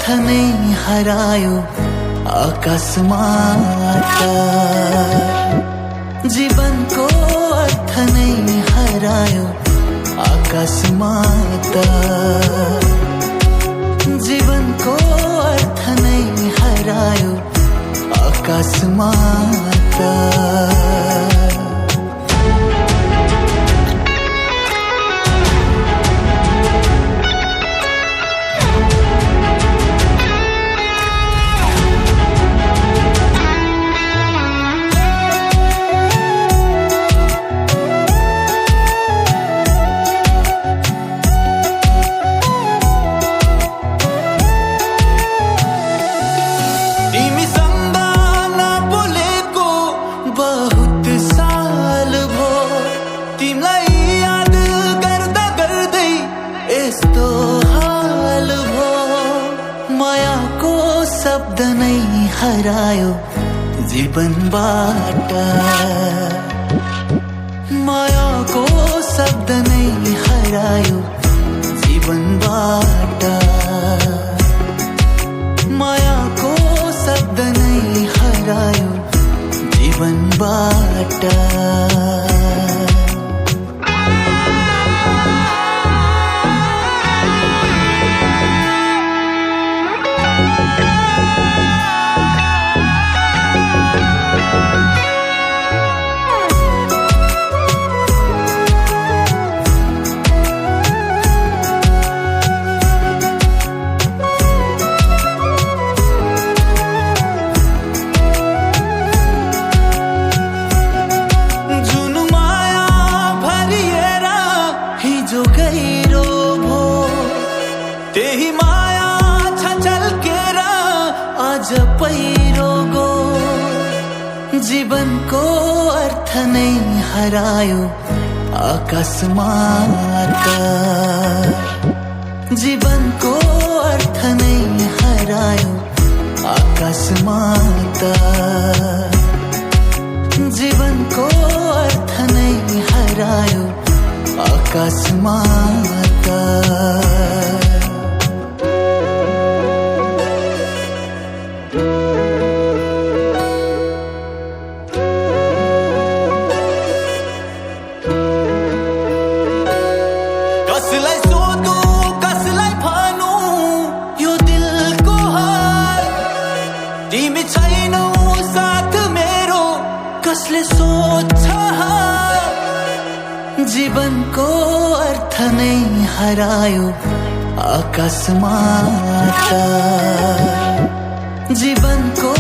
नै हरायो अकस्मात। जीवनको अर्थ नै हरायो अकस्मात। जीवनको अर्थ नै हरायो अकस्मात। शब्द नै हरायो जीवनबाट। मायाको शब्द नै हरायो जीवनबाट। मायाको शब्द नै हरायो जीवनबाट। त्यही माया छ झल्केर आज पहिरो गो। जीवनको अर्थ नै हरायो अकस्मात। जीवनको अर्थ नै हरायो अकस्मात। जीवनको अर्थ नै हरायो अकस्मात। कसलाई सोधु कसलाई भनु यो दिलको हाल। तिमी छैनौ साथ मेरो कसले सोध्छ हाल। जीवनको अर्थ नै हरायो अकस्मात। जीवनको